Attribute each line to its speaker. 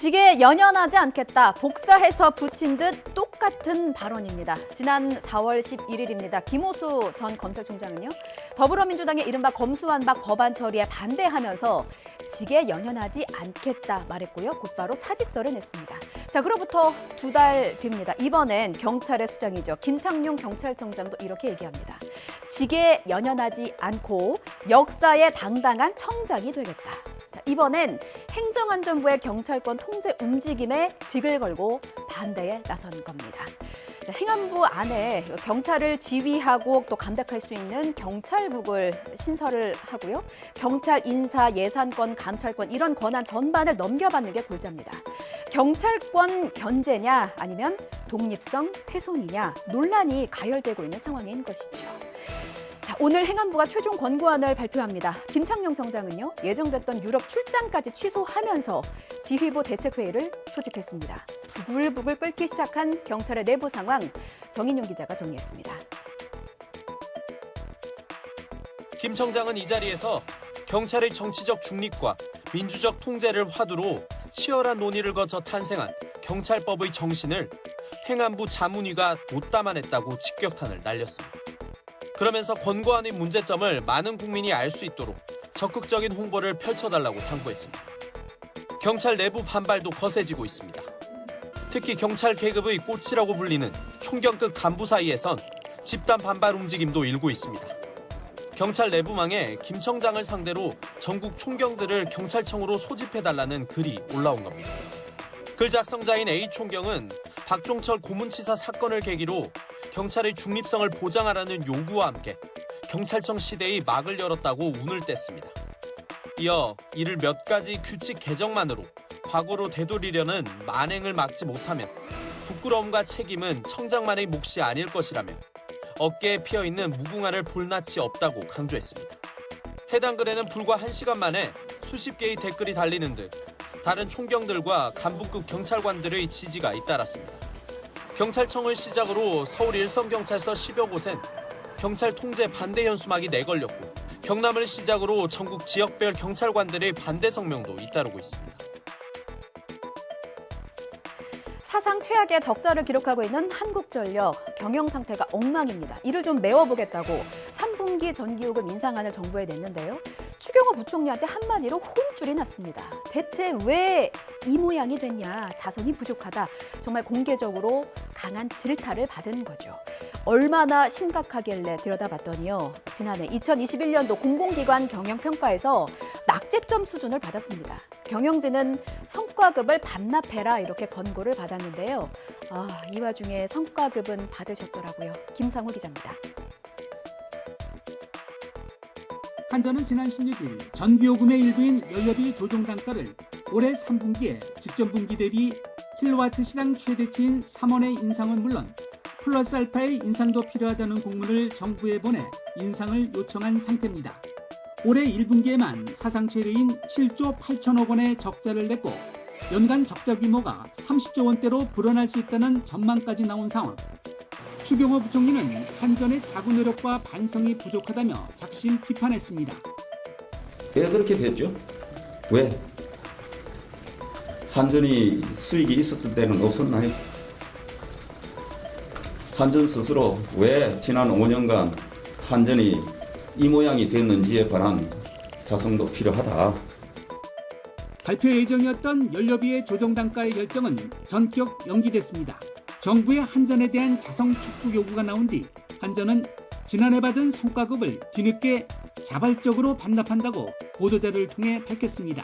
Speaker 1: 직에 연연하지 않겠다. 복사해서 붙인 듯 똑같은 발언입니다. 지난 4월 11일입니다. 김호수 전 검찰총장은요. 더불어민주당의 이른바 검수완박 법안 처리에 반대하면서 직에 연연하지 않겠다 말했고요. 곧바로 사직서를 냈습니다. 자, 그로부터 2달 뒤입니다. 이번엔 경찰의 수장이죠. 김창룡 경찰청장도 이렇게 얘기합니다. 직에 연연하지 않고 역사에 당당한 청장이 되겠다. 자, 이번엔 행정안전부의 경찰권 통제 움직임에 직을 걸고 반대에 나선 겁니다. 자, 행안부 안에 경찰을 지휘하고 또 감독할 수 있는 경찰국을 신설을 하고요. 경찰 인사, 예산권, 감찰권 이런 권한 전반을 넘겨받는 게 골자입니다. 경찰권 견제냐 아니면 독립성 훼손이냐 논란이 가열되고 있는 상황인 것이죠. 자, 오늘 행안부가 최종 권고안을 발표합니다. 김창룡 청장은요. 예정됐던 유럽 출장까지 취소하면서 지휘부 대책회의를 소집했습니다. 부글부글 끓기 시작한 경찰의 내부 상황, 정인용 기자가 정리했습니다.
Speaker 2: 김 청장은 이 자리에서 경찰의 정치적 중립과 민주적 통제를 화두로 치열한 논의를 거쳐 탄생한 경찰법의 정신을 행안부 자문위가 못 담아냈다고 직격탄을 날렸습니다. 그러면서 권고안의 문제점을 많은 국민이 알 수 있도록 적극적인 홍보를 펼쳐달라고 당부했습니다. 경찰 내부 반발도 거세지고 있습니다. 특히 경찰 계급의 꽃이라고 불리는 총경급 간부 사이에선 집단 반발 움직임도 일고 있습니다. 경찰 내부망에 김 청장을 상대로 전국 총경들을 경찰청으로 소집해달라는 글이 올라온 겁니다. 글 작성자인 A 총경은 박종철 고문치사 사건을 계기로 경찰의 중립성을 보장하라는 요구와 함께 경찰청 시대의 막을 열었다고 운을 뗐습니다. 이어 이를 몇 가지 규칙 개정만으로 과거로 되돌리려는 만행을 막지 못하면 부끄러움과 책임은 청장만의 몫이 아닐 것이라며 어깨에 피어있는 무궁화를 볼 낯이 없다고 강조했습니다. 해당 글에는 불과 1시간 만에 수십 개의 댓글이 달리는 듯 다른 총경들과 간부급 경찰관들의 지지가 잇따랐습니다. 경찰청을 시작으로 서울 일선경찰서 10여 곳엔 경찰 통제 반대 현수막이 내걸렸고 경남을 시작으로 전국 지역별 경찰관들의 반대 성명도 잇따르고 있습니다.
Speaker 1: 사상 최악의 적자를 기록하고 있는 한국전력 경영 상태가 엉망입니다. 이를 좀 메워보겠다고 3분기 전기요금 인상안을 정부에 냈는데요. 추경호 부총리한테 한마디로 혼쭐이 났습니다. 대체 왜 이 모양이 됐냐, 자손이 부족하다, 정말 공개적으로 강한 질타를 받은 거죠. 얼마나 심각하길래 들여다봤더니요. 지난해 2021년도 공공기관 경영평가에서 낙제점 수준을 받았습니다. 경영진은 성과급을 반납해라 이렇게 권고를 받았는데요. 이 와중에 성과급은 받으셨더라고요. 김상우 기자입니다.
Speaker 3: 한전은 지난 16일 전기요금의 일부인 연료비 조정 단가를 올해 3분기에 직전 분기 대비 킬로와트 시당 최대치인 3원의 인상은 물론 플러스 알파의 인상도 필요하다는 공문을 정부에 보내 인상을 요청한 상태입니다. 올해 1분기에만 사상 최대인 7조 8천억 원의 적자를 냈고 연간 적자 규모가 30조 원대로 불어날 수 있다는 전망까지 나온 상황. 추경호 부총리는 한전의 자구 노력과 반성이 부족하다며 작심 비판했습니다.
Speaker 4: 왜 그렇게 됐죠? 왜? 한전이 수익이 있었을 때는 없었나요? 한전 스스로 왜 지난 5년간 한전이 이 모양이 됐는지에 관한 자성도 필요하다.
Speaker 3: 발표 예정이었던 연료비의 조정 단가의 결정은 전격 연기됐습니다. 정부의 한전에 대한 자성 촉구 요구가 나온 뒤 한전은 지난해 받은 성과급을 뒤늦게 자발적으로 반납한다고 보도자를 통해 밝혔습니다.